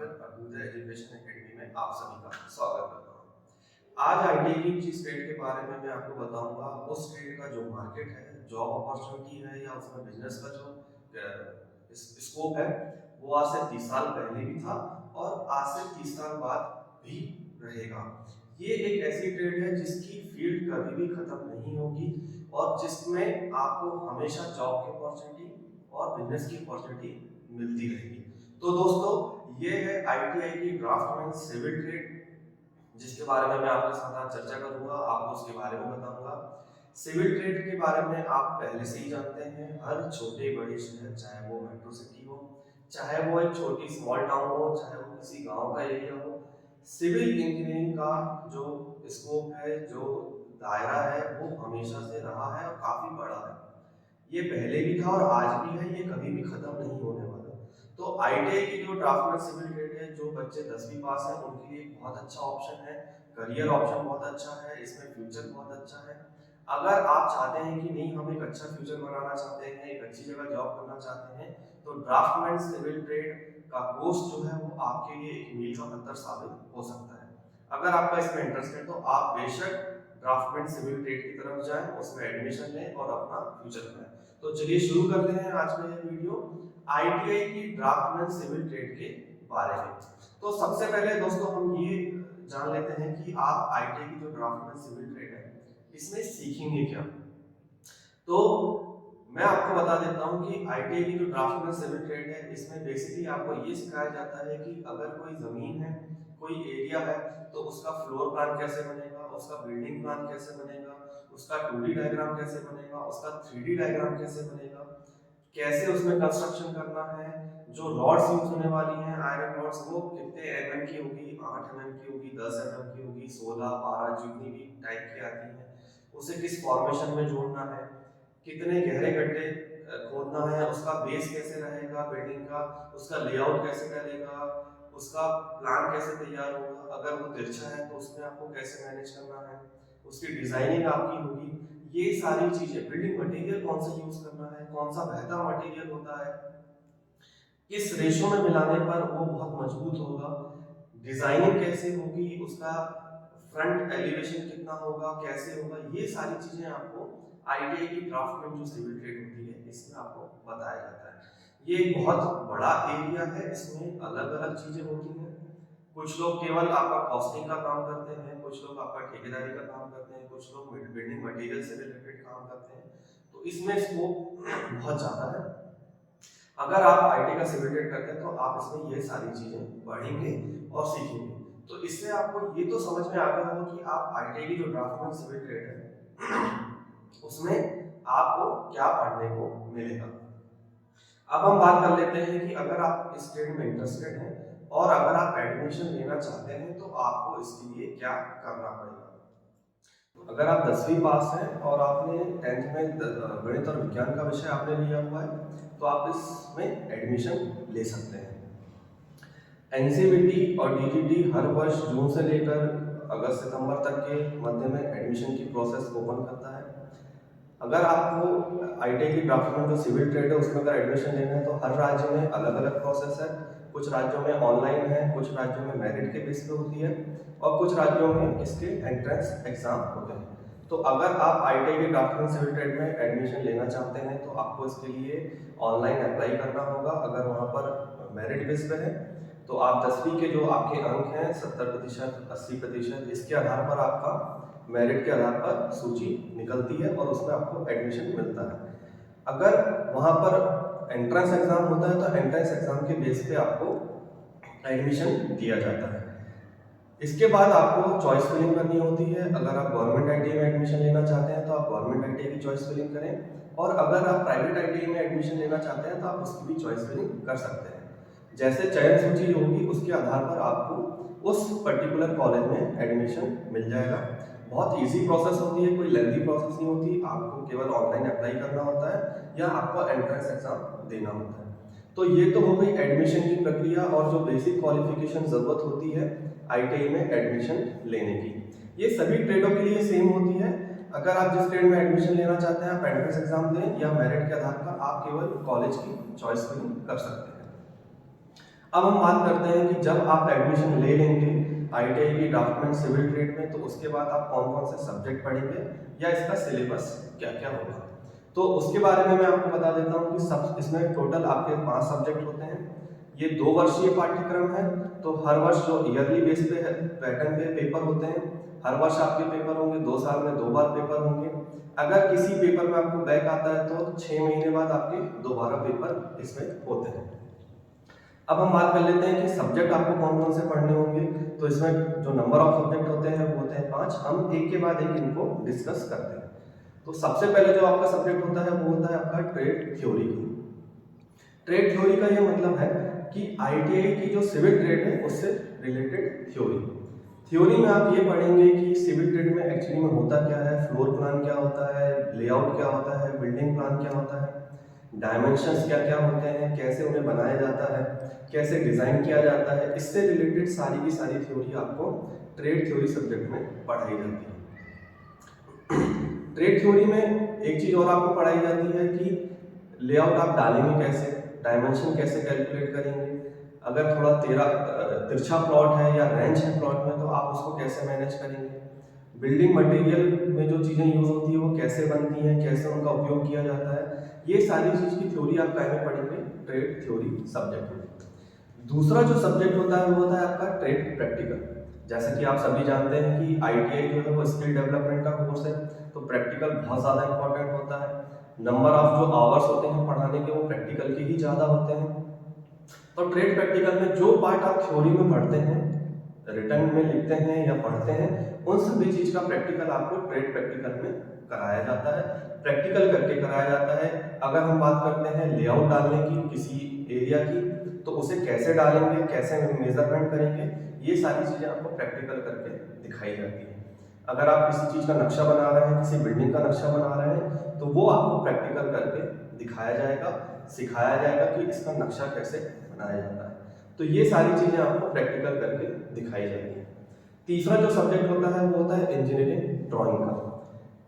फिर Abhyuday education academy में आप सभी का स्वागत करता हूँ। आज आईटी की जिस ट्रेड के बारे में मैं आपको बताऊंगा, उस ट्रेड का जो मार्केट है, जॉब अपॉर्चुनिटी है या उसमें बिजनेस का जो स्कोप है, वो आज से 30 साल पहले भी था और आज से 30 साल बाद भी रहेगा। ये एक ऐसी ट्रेड है जिसकी फील्ड कभी भी खत्म नहीं होगी और जिसमें आपको हमेशा जॉब की अपॉर्चुनिटी और बिजनेस की अपॉर्चुनिटी मिलती रहेगी। तो दोस्तों, ये है आईटीआई की ड्राफ्टमैन सिविल ट्रेड, जिसके बारे में मैं आपके साथ आज चर्चा करूंगा, आपको उसके बारे में बताऊंगा। सिविल ट्रेड के बारे में आप पहले से ही जानते हैं, हर छोटे बड़े शहर, चाहे वो मेट्रो सिटी हो, चाहे वो एक छोटी स्मॉल टाउन हो, चाहे वो किसी गांव का एरिया हो, सिविल इंजीनियरिंग का जो स्कोप है, जो दायरा है, वो हमेशा से रहा है और काफी बड़ा है। ये पहले भी था और आज भी है, ये कभी भी खत्म नहीं होने वाला। तो आईटीआई की जो ड्राफ्टमैन सिविल ट्रेड है, जो बच्चे 10वीं पास हैं उनके लिए बहुत अच्छा ऑप्शन है, करियर ऑप्शन बहुत अच्छा है, इसमें फ्यूचर बहुत अच्छा है। अगर आप चाहते हैं कि नहीं, हम एक अच्छा फ्यूचर बनाना चाहते हैं, एक अच्छी जगह जॉब करना चाहते हैं, तो ड्राफ्टमैन सिविल ट्रेड का कोर्स जो है वो आपके लिए एक मील का पत्थर साबित हो सकता है। अगर आपका इसमें इंटरेस्ट है तो आप बेशक ड्राफ्टमैन सिविल ट्रेड की तरफ जाएं, उसमें एडमिशन लें और अपना फ्यूचर बनाएं। तो चलिए शुरू करते हैं आज का ये वीडियो आईटीआई की ड्राफ्टमैन सिविल ट्रेड के बारे में। तो सबसे पहले दोस्तों हम ये जान लेते हैं कि आप आईटीआई की जो ड्राफ्टमैन सिविल ट्रेड है, इसमें सीखेंगे क्या। तो मैं आपको बता देता हूँ कि आईटीआई की जो ड्राफ्टमैन सिविल ट्रेड है, इसमें बेसिकली आपको ये सिखाया जाता है कि अगर कोई जमीन है, कोई एरिया है, तो उसका फ्लोर प्लान कैसे बनेगा, उसका बिल्डिंग प्लान कैसे बनेगा, उसका 2D डायग्राम कैसे बनेगा, उसका 3D डायग्राम कैसे बनेगा, कैसे उसमें कंस्ट्रक्शन करना है, जो रॉड्स यूज होने वाली हैं, आयरन रॉड्स, वो कितने एमएम की होगी, 8 एमएम की होगी, 10 एमएम की होगी, 16, 12, जितनी भी टाइप की आती हैं, उसे किस फॉर्मेशन में जोड़ना है, कितने गहरे गड्ढे खोदना है, उसका बेस कैसे रहेगा बिल्डिंग का, उसका लेआउट कैसे करेगा, उसका प्लान कैसे तैयार होगा, अगर वो तिरछा है तो उसमें आपको कैसे मैनेज करना है, उसकी डिजाइनिंग आपकी होगी। ये सारी चीजें, बिल्डिंग मटेरियल कौन सा यूज करना है, कौन सा बेहतर मटेरियल होता है, किस रेशो में मिलाने पर वो बहुत मजबूत होगा, डिजाइनिंग कैसे होगी, उसका फ्रंट एलिवेशन कितना होगा, कैसे होगा, ये सारी चीजें आपको आईटीआई की ड्राफ्टमैन जो सिविल ट्रेड होती है, इसमें आपको बताया जाता है। ये एक बहुत बड़ा एरिया है, इसमें अलग अलग चीजें होती हैं। कुछ लोग केवल आपका कॉस्टिंग का काम करते हैं, कुछ लोग आपका ठेकेदारी का काम करते हैं, कुछ लोग बिल्डिंग मटेरियल से रिलेटेड काम करते हैं। तो इसमें स्कोप बहुत ज्यादा है। अगर आप आईटी का सिविल ट्रेड करते हैं तो आप इसमें ये सारी चीजें पढ़ेंगे और सीखेंगे। तो इससे आपको ये तो समझ में आ गया होगा कि आप आईटी की जो ड्राफ्टमैन सिविल ट्रेड है उसमें आपको क्या पढ़ने को मिलेगा। अब हम बात कर लेते हैं कि अगर आप इस ट्रेड में इंटरेस्टेड हैं और अगर आप एडमिशन लेना चाहते हैं तो आपको इसके लिए क्या करना पड़ेगा। अगर आप 10वीं पास हैं और आपने 10th में गणित और विज्ञान का विषय आपने लिया हुआ है, तो आप इसमें एडमिशन ले सकते हैं। एनसीवीटी और डीजीटी हर वर्ष जून से लेकर अगस्त सितंबर तक के मध्य में एडमिशन की प्रोसेस ओपन करता है। अगर आपको आईटीआई की ड्राफ्टमैन जो सिविल ट्रेड है उसमें अगर एडमिशन लेना है तो हर राज्य में अलग अलग प्रोसेस है। कुछ राज्यों में ऑनलाइन है, कुछ राज्यों में मेरिट के बेस पे होती है और कुछ राज्यों में इसके एंट्रेंस एग्जाम होते हैं। तो अगर आप आईटीआई की ड्राफ्टमैन सिविल ट्रेड में एडमिशन लेना चाहते हैं तो आपको इसके लिए ऑनलाइन अप्लाई करना होगा। अगर वहाँ पर मेरिट बेस पे है तो आप 10वीं के जो आपके अंक हैं 70%, 80%, इसके आधार पर आपका मेरिट के आधार पर सूची निकलती है और उसमें आपको एडमिशन मिलता है। अगर वहाँ पर एंट्रेंस एग्जाम होता है तो एंट्रेंस एग्जाम के बेस पे आपको एडमिशन दिया जाता है। इसके बाद आपको चॉइस फिलिंग करनी होती है। अगर आप गवर्नमेंट आईटीआई में एडमिशन लेना चाहते हैं तो आप गवर्नमेंट आईटीआई की चॉइस फिलिंग करें और अगर आप प्राइवेट आईटीआई में एडमिशन लेना चाहते हैं तो आप उसकी भी चॉइस फिलिंग कर सकते हैं। जैसे चयन सूची होगी उसके आधार पर आपको उस पर्टिकुलर कॉलेज में एडमिशन मिल जाएगा। बहुत इजी प्रोसेस होती है, कोई लेंथी प्रोसेस नहीं होती। आपको केवल ऑनलाइन अप्लाई करना होता है या आपको एंट्रेंस एग्जाम देना होता है। तो ये तो हो गई एडमिशन की प्रक्रिया और जो बेसिक क्वालिफिकेशन जरूरत होती है आईटीआई में एडमिशन लेने की, ये सभी ट्रेडों के लिए सेम होती है। अगर आप जिस ट्रेड में एडमिशन लेना चाहते हैं आप एंट्रेंस एग्जाम दें या मेरिट के आधार पर आप केवल कॉलेज की चॉइस फिलिंग कर सकते हैं। अब हम बात करते हैं कि जब आप एडमिशन ले लेंगे आईटीआई की ड्राफ्टमैन सिविल ट्रेड में, तो उसके बाद आप कौन कौन से सब्जेक्ट पढ़ेंगे या इसका सिलेबस क्या क्या होगा। तो उसके बारे में मैं आपको बता देता हूँ कि सब इसमें टोटल आपके 5 सब्जेक्ट होते हैं। ये 2 वर्षीय पाठ्यक्रम है, तो हर वर्ष जो ईयरली बेस पे है पैटर्न पे पेपर होते हैं, हर वर्ष आपके पेपर होंगे, 2 साल में 2 बार पेपर होंगे। अगर किसी पेपर में आपको बैक आता है तो 6 महीने बाद आपके दोबारा पेपर इसमें होते हैं। अब हम बात कर लेते हैं कि सब्जेक्ट आपको कौन कौन से पढ़ने होंगे। तो इसमें जो नंबर ऑफ सब्जेक्ट होते हैं वो होते हैं 5। हम एक के बाद एक इनको डिस्कस करते हैं। तो सबसे पहले जो आपका सब्जेक्ट होता है वो होता है आपका ट्रेड थ्योरी। ट्रेड थ्योरी का ये मतलब है कि आईटीआई की जो सिविल ट्रेड है उससे रिलेटेड थ्योरी। थ्योरी में आप ये पढ़ेंगे कि सिविल ट्रेड में एक्चुअली में होता क्या है, फ्लोर प्लान क्या होता है, लेआउट क्या होता है, बिल्डिंग प्लान क्या होता है, डायमेंशंस क्या क्या होते हैं, कैसे उन्हें बनाया जाता है, कैसे डिज़ाइन किया जाता है। इससे रिलेटेड सारी की सारी थ्योरी आपको ट्रेड थ्योरी सब्जेक्ट में पढ़ाई जाती है। ट्रेड थ्योरी में एक चीज़ और आपको पढ़ाई जाती है कि लेआउट आप डालेंगे कैसे, डायमेंशन कैसे कैलकुलेट करेंगे, अगर थोड़ा तिरछा प्लॉट है या रेंच है प्लॉट में तो आप उसको कैसे मैनेज करेंगे, बिल्डिंग मटेरियल में जो चीज़ें यूज़ होती है वो कैसे बनती हैं, कैसे उनका उपयोग किया जाता है, ये सारी चीज़ की थ्योरी आप क्या में पढ़ेंगे ट्रेड थ्योरी सब्जेक्ट में। दूसरा जो सब्जेक्ट होता है वो होता है आपका ट्रेड प्रैक्टिकल। जैसा कि आप सभी जानते हैं कि आईटीआई जो है वो स्किल डेवलपमेंट का कोर्स है, तो प्रैक्टिकल बहुत ज़्यादा इंपॉर्टेंट होता है। नंबर ऑफ जो आवर्स होते हैं पढ़ाने के वो प्रैक्टिकल के ही ज़्यादा होते हैं। तो ट्रेड प्रैक्टिकल में जो पार्ट आप थ्योरी में पढ़ते हैं, रिटर्न में लिखते हैं या पढ़ते हैं, उन सभी चीज़ का प्रैक्टिकल आपको ट्रेड प्रैक्टिकल में कराया जाता है, प्रैक्टिकल करके कराया जाता है। अगर हम बात करते हैं लेआउट डालने की किसी एरिया की, तो उसे कैसे डालेंगे, कैसे मेजरमेंट करेंगे, ये सारी चीज़ें आपको प्रैक्टिकल करके दिखाई जाती हैं। अगर आप किसी चीज़ का नक्शा बना रहे हैं, किसी बिल्डिंग का नक्शा बना रहे हैं, तो वो आपको प्रैक्टिकल करके दिखाया जाएगा, सिखाया जाएगा कि इसका नक्शा कैसे बनाया जाता है। तो ये सारी चीज़ें आपको प्रैक्टिकल करके दिखाई जाएगी। तीसरा जो सब्जेक्ट होता है वो होता है इंजीनियरिंग ड्राइंग का।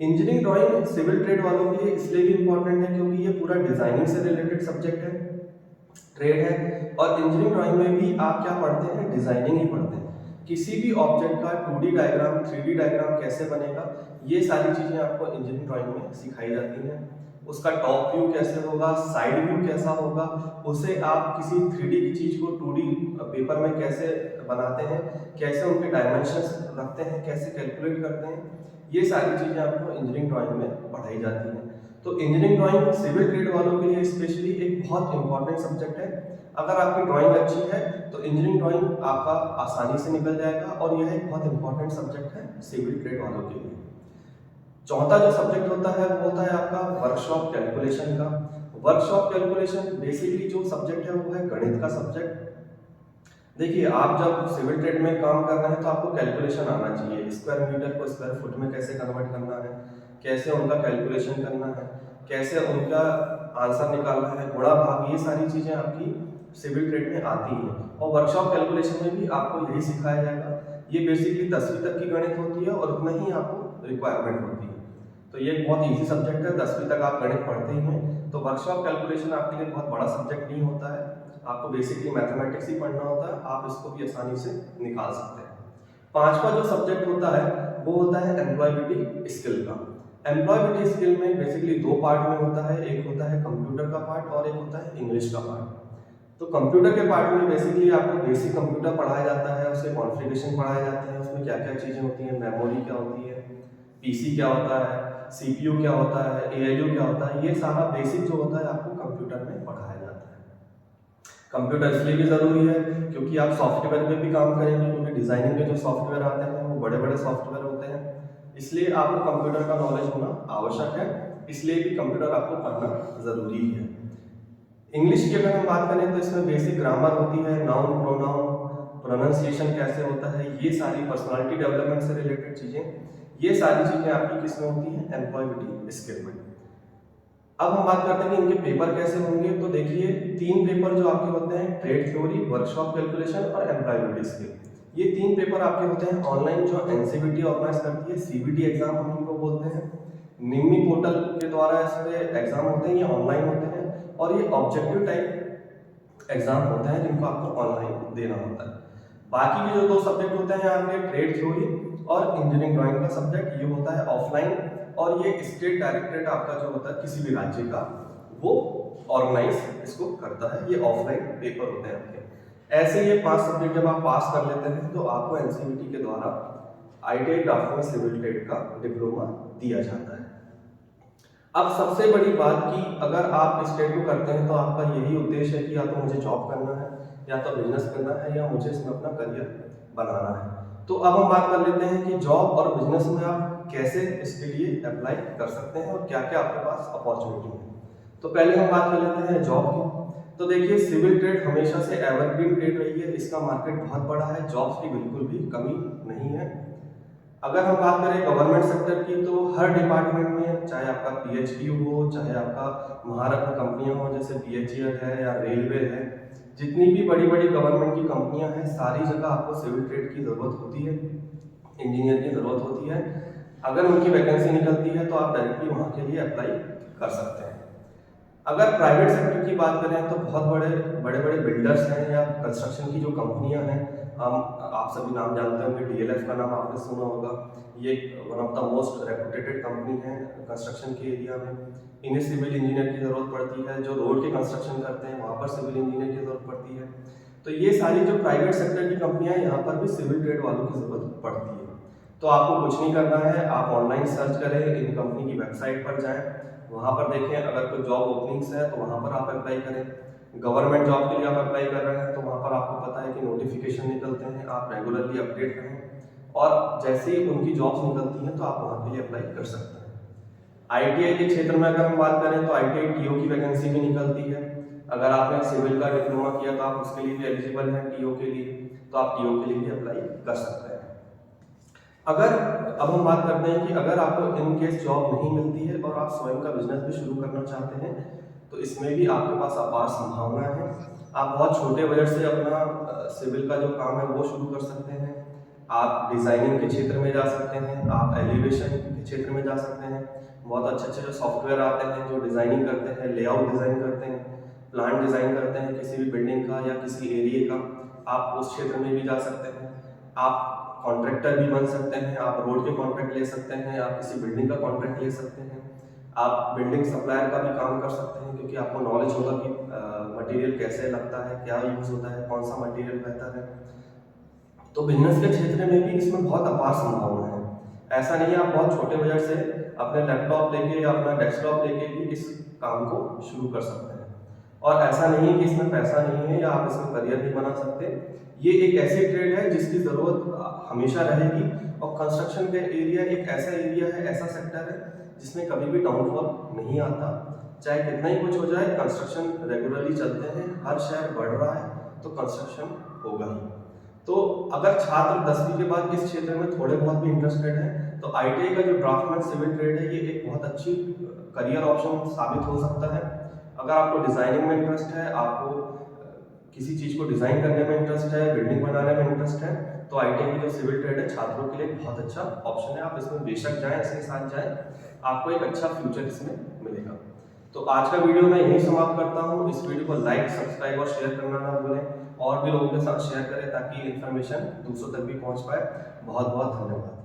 इंजीनियरिंग ड्राइंग सिविल ट्रेड वालों के लिए इसलिए भी इम्पोर्टेंट है क्योंकि ये पूरा डिजाइनिंग से रिलेटेड सब्जेक्ट है, ट्रेड है। और इंजीनियरिंग ड्राइंग में भी आप क्या पढ़ते हैं, डिजाइनिंग ही पढ़ते हैं। किसी भी ऑब्जेक्ट का 2D डायग्राम, 3D डायग्राम कैसे बनेगा, ये सारी चीज़ें आपको इंजीनियरिंग ड्राइंग में सिखाई जाती हैं। उसका टॉप व्यू कैसे होगा, साइड व्यू कैसा होगा, उसे आप किसी 3D की चीज़ को 2D पेपर में कैसे बनाते हैं, कैसे उनके डायमेंशंस रखते हैं, कैसे कैलकुलेट करते हैं, ये सारी चीज़ें आपको इंजीनियरिंग ड्राइंग में पढ़ाई जाती हैं। तो इंजीनियरिंग ड्राइंग सिविल ट्रेड वालों के लिए स्पेशली एक बहुत इंपॉर्टेंट सब्जेक्ट है। अगर आपकी ड्राइंग अच्छी है तो इंजीनियरिंग ड्राइंग आपका आसानी से निकल जाएगा, और यह एक बहुत इंपॉर्टेंट सब्जेक्ट है सिविल ट्रेड वालों के लिए। चौथा जो सब्जेक्ट होता है वो होता है आपका वर्कशॉप कैलकुलेशन का। वर्कशॉप कैलकुलेशन बेसिकली जो सब्जेक्ट है वो है गणित का सब्जेक्ट। देखिए, आप जब सिविल ट्रेड में काम कर रहे हैं तो आपको कैलकुलेशन आना चाहिए, स्क्वायर मीटर को स्क्वायर फुट में कैसे कन्वर्ट करना है, कैसे उनका कैलकुलेशन करना है, कैसे उनका आंसर निकालना है, गुणा भाग, ये सारी चीज़ें आपकी सिविल ट्रेड में आती हैं। और वर्कशॉप कैलकुलेशन में भी आपको यही सिखाया जाएगा। ये बेसिकली 10वीं तक की गणित होती है और उतना ही आपको रिक्वायरमेंट होती है। तो ये बहुत ईजी सब्जेक्ट है, 10वीं तक आप गणित पढ़ते ही हैं, तो वर्कशॉप कैलकुलेशन आपके लिए बहुत बड़ा सब्जेक्ट नहीं होता है। आपको बेसिकली मैथमेटिक्स ही पढ़ना होता है, आप इसको भी आसानी से निकाल सकते हैं। पांचवा जो सब्जेक्ट होता है वो होता है एम्प्लॉयबिलिटी स्किल का। एम्प्लॉयबिलिटी स्किल में बेसिकली 2 पार्ट में होता है, एक होता है कंप्यूटर का पार्ट और एक होता है इंग्लिश का पार्ट। तो कंप्यूटर के पार्ट में बेसिकली आपको बेसिक कंप्यूटर पढ़ाया जाता है, उसके कॉन्फ़िगरेशन पढ़ाए जाते हैं, उसमें क्या क्या चीज़ें होती हैं, मेमोरी क्या होती है, पीसी क्या होता है, सीपीयू क्या होता है, एएलयू क्या होता है, ये सारा बेसिक जो होता है आपको कंप्यूटर में पढ़ाया जाता है। कंप्यूटर इसलिए भी ज़रूरी है क्योंकि आप सॉफ्टवेयर पे भी काम करेंगे, क्योंकि डिज़ाइनिंग के जो सॉफ्टवेयर आते हैं वो बड़े बड़े सॉफ्टवेयर होते हैं, इसलिए आपको कंप्यूटर का नॉलेज होना आवश्यक है, इसलिए भी कंप्यूटर आपको पढ़ना ज़रूरी है। इंग्लिश की अगर हम बात करें तो इसमें बेसिक ग्रामर होती है, नाउन प्रोनाउन, प्रोनाउंसिएशन कैसे होता है, ये सारी पर्सनालिटी डेवलपमेंट से रिलेटेड चीज़ें, ये सारी चीज़ें आपकी किस में होती हैं, एम्प्लॉयबिलिटी स्किल में। अब हम बात करते हैं कि इनके पेपर कैसे होंगे। तो देखिए, 3 पेपर जो आपके होते हैं, ट्रेड थ्योरी, वर्कशॉप कैलकुलेशन और एम्प्लॉयबिलिटी स्किल। ये 3 पेपर आपके होते हैं ऑनलाइन, जो एनसीबीटी ऑर्गेनाइज करती है, सीबीटी एग्जाम हम इनको बोलते हैं। निम्मी पोर्टल के द्वारा इस पे एग्जाम होते हैं, ये ऑनलाइन होते हैं और ये ऑब्जेक्टिव टाइप एग्जाम होते हैं जिनको आपको ऑनलाइन देना होता है। बाकी के जो दो सब्जेक्ट होते हैं आपके ट्रेड थ्योरी और इंजीनियरिंग ड्राइंग का सब्जेक्ट, ये होता है ऑफलाइन, और ये स्टेट डायरेक्टरेट आपका जो होता है किसी भी राज्य का, वो ऑर्गेनाइज इसको करता है। ये ऑफलाइन पेपर होते हैं आपके। ऐसे ये 5 सब्जेक्ट जब आप पास कर लेते हैं तो आपको एनसीवीटी के द्वारा ITI ड्राफ्टमैन सिविल ट्रेड का डिप्लोमा दिया जाता है। अब सबसे बड़ी बात कि अगर आप इस ट्रेड को करते हैं तो आपका यही उद्देश्य है कि या तो मुझे जॉब करना है, या तो बिजनेस करना है, या मुझे इसमें अपना करियर बनाना है। तो अब हम बात कर लेते हैं कि जॉब और बिजनेस में आप कैसे इसके लिए अप्लाई कर सकते हैं और क्या क्या आपके पास अपॉर्चुनिटी है। तो पहले हम बात कर लेते हैं जॉब की। तो देखिए, सिविल ट्रेड हमेशा से एवरग्रीन ट्रेड रही है, इसका मार्केट बहुत बड़ा है, जॉब्स की बिल्कुल भी कमी नहीं है। अगर हम बात करें गवर्नमेंट सेक्टर की, तो हर डिपार्टमेंट में, चाहे आपका PHU हो, चाहे आपका महारत्न कंपनियां हो जैसे BHEL है या रेलवे है, जितनी भी बड़ी बड़ी गवर्नमेंट की कंपनियां हैं, सारी जगह आपको सिविल ट्रेड की ज़रूरत होती है, इंजीनियर की ज़रूरत होती है। अगर उनकी वैकेंसी निकलती है तो आप डायरेक्टली वहाँ के लिए अप्लाई कर सकते हैं। अगर प्राइवेट सेक्टर की बात करें तो बहुत बड़े बड़े बड़े बिल्डर्स हैं या कंस्ट्रक्शन की जो कंपनियां हैं, हम आप सभी नाम जानते होंगे, DLF का नाम आपने सुना होगा। ये one of the most reputed company है कंस्ट्रक्शन के एरिया में। इन्हें सिविल इंजीनियर की ज़रूरत पड़ती है। जो रोड के कंस्ट्रक्शन करते हैं वहाँ पर सिविल इंजीनियर की ज़रूरत पड़ती है। तो ये सारी जो प्राइवेट सेक्टर की कंपनियां हैं, यहाँ पर भी सिविल ट्रेड वालों की ज़रूरत पड़ती है। तो आपको कुछ नहीं करना है, आप ऑनलाइन सर्च करें, इन कंपनी की वेबसाइट पर जाएं, वहाँ पर देखें अगर कोई जॉब ओपनिंग्स है तो वहाँ पर आप अप्लाई करें। गवर्नमेंट जॉब के लिए आप अप्लाई कर रहे हैं तो वहाँ पर आपको पता है कि नोटिफिकेशन निकलते हैं, आप रेगुलरली अपडेट रहें, और जैसे ही उनकी जॉब्स निकलती हैं तो आप वहाँ के लिए अप्लाई कर सकते हैं। ITI के क्षेत्र में अगर हम बात करें तो ITI TO की वैकेंसी भी निकलती है। अगर आपने सिविल का डिप्लोमा किया तो आप उसके लिए भी एलिजिबल हैं TO के लिए, तो आप TO के लिए भी अप्लाई कर सकते हैं। अगर अब हम बात करते हैं कि अगर आपको इन केस जॉब नहीं मिलती है और आप स्वयं का बिजनेस भी शुरू करना चाहते हैं, तो इसमें भी आपके पास अपार संभावनाएं हैं। आप बहुत छोटे बजट से अपना सिविल का जो काम है वो शुरू कर सकते हैं। आप डिज़ाइनिंग के क्षेत्र में जा सकते हैं, आप एलिवेशन के क्षेत्र में जा सकते हैं। बहुत अच्छे अच्छे जो सॉफ्टवेयर आते हैं जो डिज़ाइनिंग करते हैं, लेआउट डिज़ाइन करते हैं, प्लान डिज़ाइन करते हैं किसी भी बिल्डिंग का या किसी एरिया का, आप उस क्षेत्र में भी जा सकते हैं। आप कॉन्ट्रैक्टर भी बन सकते हैं, आप रोड के कॉन्ट्रैक्ट ले सकते हैं, आप किसी बिल्डिंग का कॉन्ट्रैक्ट ले सकते हैं, आप बिल्डिंग सप्लायर का भी काम कर सकते हैं, क्योंकि आपको नॉलेज होगा कि मटेरियल कैसे लगता है, क्या यूज़ होता है, कौन सा मटेरियल बेहतर है। तो बिजनेस के क्षेत्र में भी इसमें बहुत अपार संभावना है। ऐसा नहीं है आप बहुत छोटे बजट से अपने लैपटॉप लेके या अपना डेस्कटॉप लेके भी इस काम को शुरू कर सकते हैं। और ऐसा नहीं है कि इसमें पैसा नहीं है या आप इसमें करियर नहीं बना सकते। ये एक ऐसी ट्रेड है जिसकी ज़रूरत हमेशा रहेगी, और कंस्ट्रक्शन का एरिया एक ऐसा एरिया है, ऐसा सेक्टर है जिसमें कभी भी डाउनफॉल नहीं आता। चाहे कितना ही कुछ हो जाए, कंस्ट्रक्शन रेगुलरली चलते हैं, हर शहर बढ़ रहा है तो कंस्ट्रक्शन होगा ही। तो अगर छात्र 10वीं के बाद इस क्षेत्र में थोड़े बहुत भी इंटरेस्टेड हैं तो ITI का जो ड्राफ्टमैन सिविल ट्रेड है ये एक बहुत अच्छी करियर ऑप्शन साबित हो सकता है। अगर आपको डिज़ाइनिंग में इंटरेस्ट है, आपको किसी चीज़ को डिज़ाइन करने में इंटरेस्ट है, बिल्डिंग बनाने में इंटरेस्ट है, तो ITI की जो सिविल ट्रेड है छात्रों के लिए बहुत अच्छा ऑप्शन है। आप इसमें बेशक जाएं, इसके साथ जाएं, आपको एक अच्छा फ्यूचर इसमें मिलेगा। तो आज का वीडियो मैं यहीं समाप्त करता हूँ। इस वीडियो को लाइक, सब्सक्राइब और शेयर करना ना भूलें, और भी लोगों के साथ शेयर करें ताकि इन्फॉर्मेशन दूसरों तक भी पहुँच पाए। बहुत बहुत धन्यवाद।